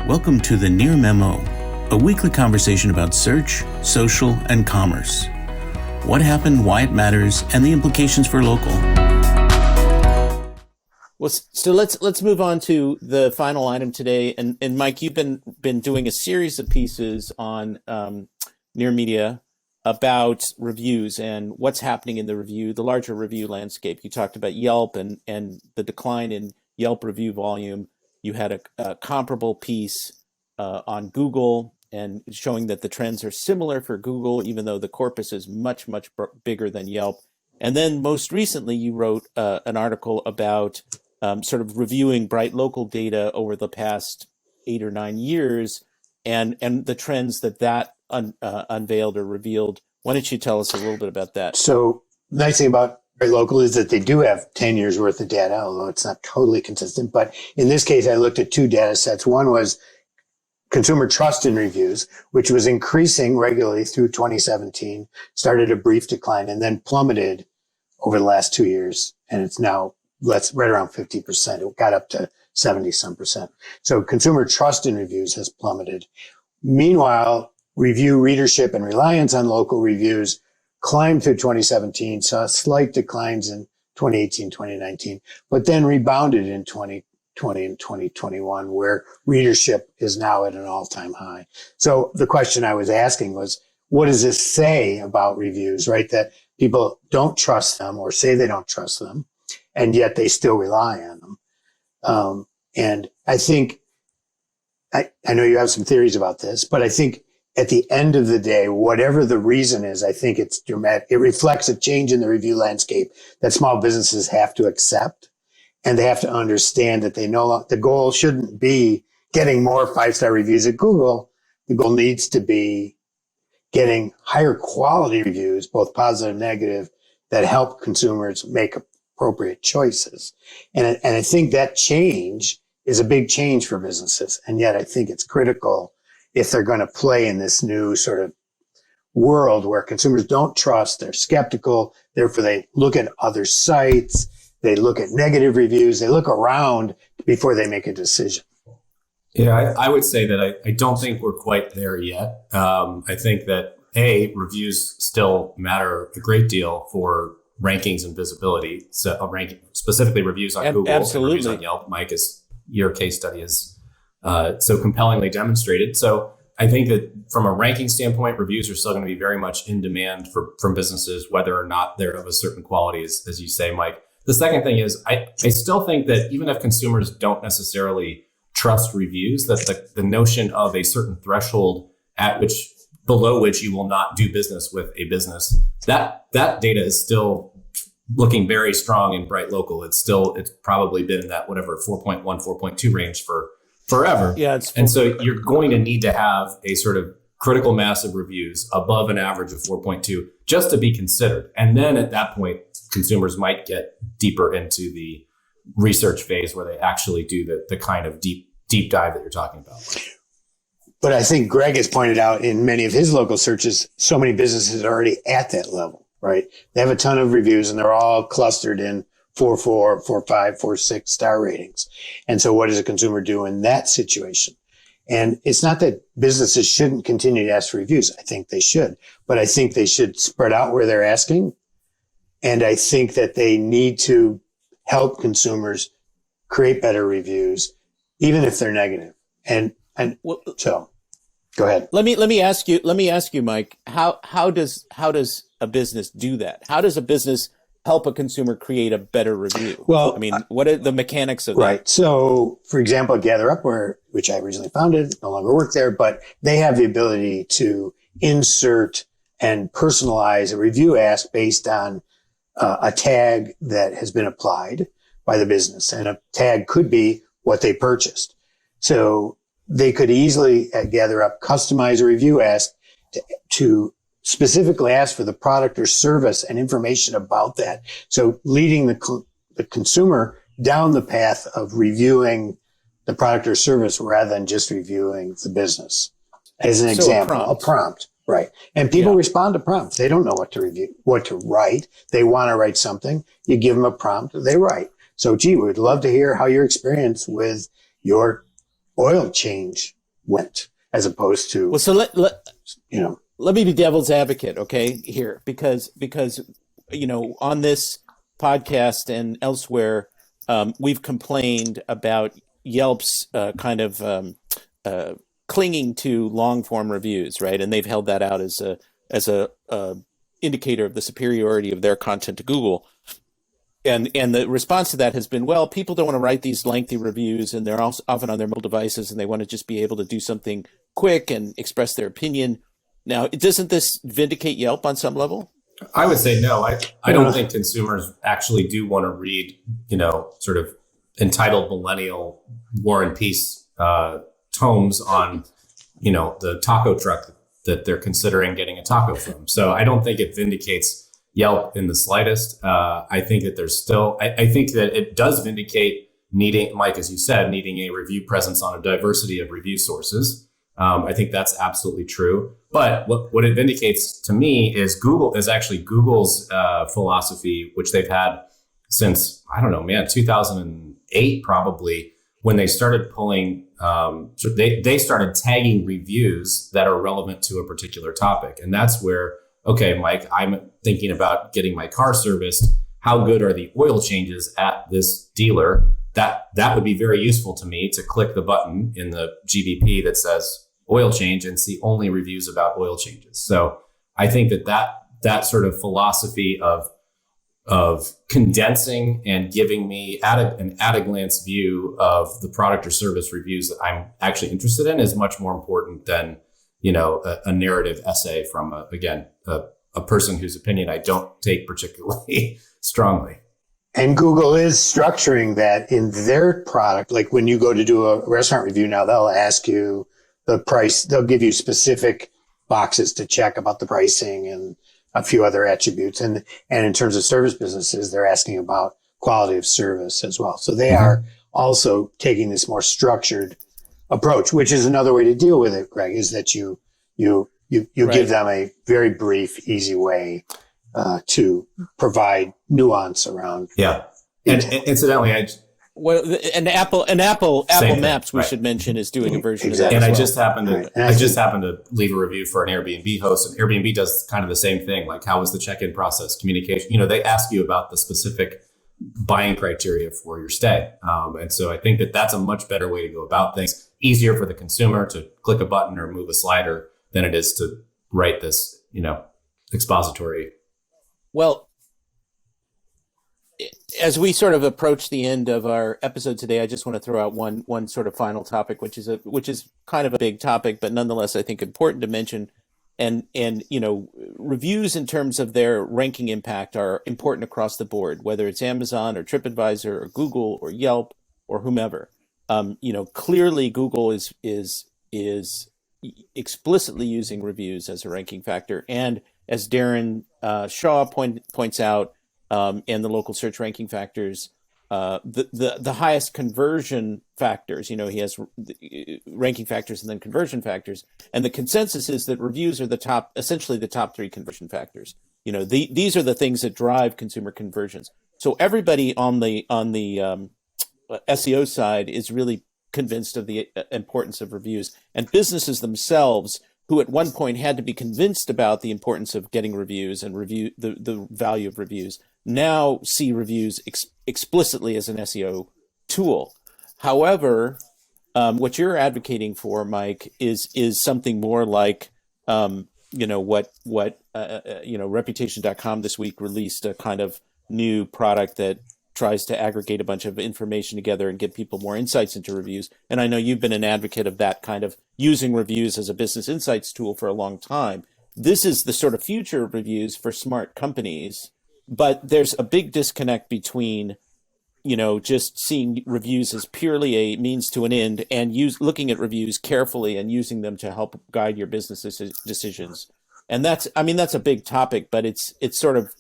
Welcome to the Near Memo, a weekly conversation about search, social, and commerce. What happened, why it matters, and the implications for local. Well, so let's move on to the final item today. And Mike, you've been doing a series of pieces on Near Media about reviews and what's happening in the larger review landscape. You talked about Yelp and the decline in Yelp review volume. You had a comparable piece on Google and showing that the trends are similar for Google, even though the corpus is much bigger than Yelp. And then most recently, you wrote an article about sort of reviewing Bright Local data over the past 8 or 9 years and the trends that unveiled or revealed. Why don't you tell us a little bit about that? So the nice thing about Bright Local is that they do have 10 years worth of data, although it's not totally consistent. But in this case, I looked at 2 data sets. One was consumer trust in reviews, which was increasing regularly through 2017, started a brief decline, and then plummeted over the last 2 years. And it's now right around 50%. It got up to 70-some percent. So consumer trust in reviews has plummeted. Meanwhile, review readership and reliance on local reviews climbed through 2017, saw slight declines in 2018, 2019, but then rebounded in 2020 and 2021, where readership is now at an all-time high. So the question I was asking was, what does this say about reviews, right? That people don't trust them or say they don't trust them, and yet they still rely on them. And I think, I know you have some theories about this, but I think at the end of the day, whatever the reason is, I think it's dramatic. It reflects a change in the review landscape that small businesses have to accept. And they have to understand that the goal shouldn't be getting more 5-star reviews at Google. The goal needs to be getting higher quality reviews, both positive and negative, that help consumers make appropriate choices. And I think that change is a big change for businesses. And yet I think it's critical if they're going to play in this new sort of world where consumers don't trust, they're skeptical, therefore they look at other sites, they look at negative reviews, they look around before they make a decision. Yeah, I would say that I don't think we're quite there yet. I think that, reviews still matter a great deal for rankings and visibility. So specifically reviews on Google, absolutely, and reviews on Yelp. Mike, your case study is so compellingly demonstrated. So I think that from a ranking standpoint, reviews are still going to be very much in demand from businesses, whether or not they're of a certain quality, as you say, Mike. The second thing is I still think that even if consumers don't necessarily trust reviews, that the notion of a certain threshold below which you will not do business with a business, that data is still looking very strong in Bright Local. It's probably been in that 4.1, 4.2 range for forever. Yeah, and so you're going to need to have a sort of critical mass of reviews above an average of 4.2 just to be considered. And then at that point, consumers might get deeper into the research phase where they actually do the kind of deep dive that you're talking about. But I think Greg has pointed out in many of his local searches, so many businesses are already at that level, right? They have a ton of reviews and they're all clustered in 4.4, 4.5, 4.6 star ratings. And so what does a consumer do in that situation? And it's not that businesses shouldn't continue to ask for reviews. I think they should, but I think they should spread out where they're asking. And I think that they need to help consumers create better reviews, even if they're negative. So go ahead. Let me ask you, Mike, how does a business do that? How does a business help a consumer create a better review? Well, I mean, what are the mechanics of that? Right. So, for example, GatherUp, which I originally founded, no longer work there, but they have the ability to insert and personalize a review ask based on a tag that has been applied by the business. And a tag could be what they purchased. So they could easily at GatherUp customize a review ask to specifically ask for the product or service and information about that. So leading the consumer down the path of reviewing the product or service rather than just reviewing the business. As an example, a prompt. Right. And people respond to prompts. They don't know what to review, what to write. They want to write something. You give them a prompt, they write. So, we'd love to hear how your experience with your oil change went, as opposed to, Well, so you know, let me be devil's advocate, okay, here, because on this podcast and elsewhere, we've complained about Yelp's clinging to long form reviews, right? And they've held that out as a indicator of the superiority of their content to Google. And the response to that has been, well, people don't want to write these lengthy reviews, and they're also often on their mobile devices, and they want to just be able to do something quick and express their opinion. Now, doesn't this vindicate Yelp on some level? I would say no. I don't think consumers actually do want to read, sort of entitled millennial War and Peace tomes on, the taco truck that they're considering getting a taco from. So I don't think it vindicates Yelp in the slightest. I think that there's still, I think that it does vindicate needing, Mike, as you said, needing a review presence on a diversity of review sources. I think that's absolutely true. But what it vindicates to me is Google's philosophy, which they've had since, 2008 probably, when they started pulling, they started tagging reviews that are relevant to a particular topic. And that's where, okay, Mike, I'm thinking about getting my car serviced. How good are the oil changes at this dealer? That would be very useful to me to click the button in the GBP that says oil change and see only reviews about oil changes. So I think that sort of philosophy of condensing and giving me an at a glance view of the product or service reviews that I'm actually interested in is much more important than, a narrative essay from a person whose opinion I don't take particularly strongly. And Google is structuring that in their product. Like when you go to do a restaurant review now, they'll ask you the price. They'll give you specific boxes to check about the pricing and a few other attributes. And in terms of service businesses, they're asking about quality of service as well. So they are also taking this more structured approach, which is another way to deal with it, Greg, is that you right. Give them a very brief, easy way to provide nuance around. Yeah. And incidentally, Apple Maps, we should mention, is doing a version of that. And I just happened to leave a review for an Airbnb host, and Airbnb does kind of the same thing. Like, how was the check-in process, communication? They ask you about the specific buying criteria for your stay. And so I think that that's a much better way to go about things. Easier for the consumer to click a button or move a slider than it is to write this, expository. Well, as we sort of approach the end of our episode today, I just want to throw out one sort of final topic, which is kind of a big topic, but nonetheless, I think important to mention. And reviews in terms of their ranking impact are important across the board, whether it's Amazon or TripAdvisor or Google or Yelp or whomever. Clearly Google is explicitly using reviews as a ranking factor, and as Darren Shaw points out. And the local search ranking factors, the highest conversion factors, he has ranking factors and then conversion factors. And the consensus is that reviews are essentially the top three conversion factors. These are the things that drive consumer conversions. So everybody on the SEO side is really convinced of the importance of reviews, and businesses themselves, who at one point had to be convinced about the importance of getting reviews and the value of reviews, now see reviews explicitly as an SEO tool. However, what you're advocating for, Mike, is something more like, what Reputation.com this week released a kind of new product that tries to aggregate a bunch of information together and give people more insights into reviews. And I know you've been an advocate of that kind of using reviews as a business insights tool for a long time. This is the sort of future of reviews for smart companies, but there's a big disconnect between, just seeing reviews as purely a means to an end and looking at reviews carefully and using them to help guide your business decisions. And that's a big topic, but it's sort of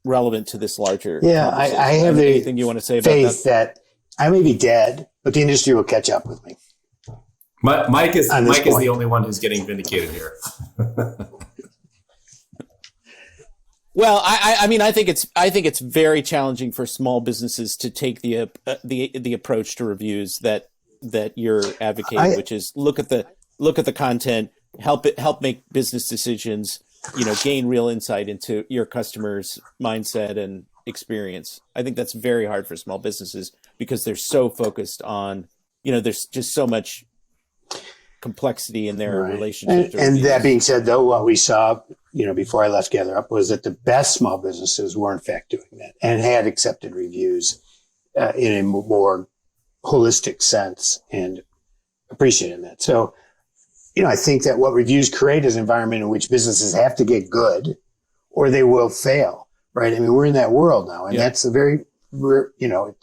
relevant to this larger. Yeah, I have anything you want to say about faith that I may be dead, but the industry will catch up with me. Mike is the only one who's getting vindicated here. Well, I think it's very challenging for small businesses to take the approach to reviews that that you're advocating, which is look at the content, help make business decisions, gain real insight into your customers' mindset and experience. I think that's very hard for small businesses because they're so focused on, there's just so much complexity in their relationship. And that being said, though, what we saw, before I left Gather Up was that the best small businesses were in fact doing that and had accepted reviews in a more holistic sense and appreciating that. So, I think that what reviews create is an environment in which businesses have to get good or they will fail, right? I mean, we're in that world now, and that's a very, you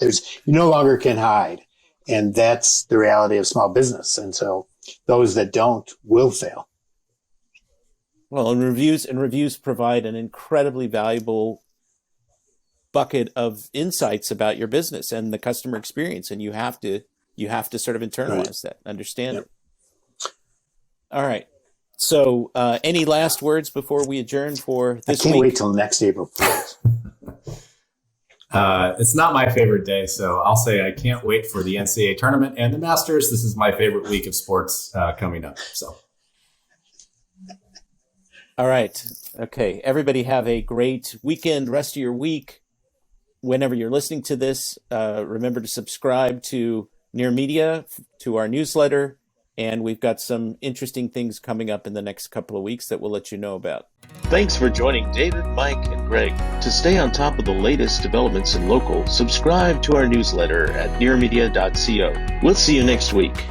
no longer can hide. And that's the reality of small business. And so those that don't will fail. Well, and reviews provide an incredibly valuable bucket of insights about your business and the customer experience. And you have to sort of internalize that, understand it. All right. So any last words before we adjourn for this week? I can't wait till next April 4th. It's not my favorite day, so I'll say I can't wait for the NCAA tournament and the Masters. This is my favorite week of sports coming up. So, all right. Okay. Everybody have a great weekend, rest of your week. Whenever you're listening to this, remember to subscribe to Near Media, to our newsletter. And we've got some interesting things coming up in the next couple of weeks that we'll let you know about. Thanks for joining David, Mike, and Greg. To stay on top of the latest developments in local, subscribe to our newsletter at nearmedia.co. We'll see you next week.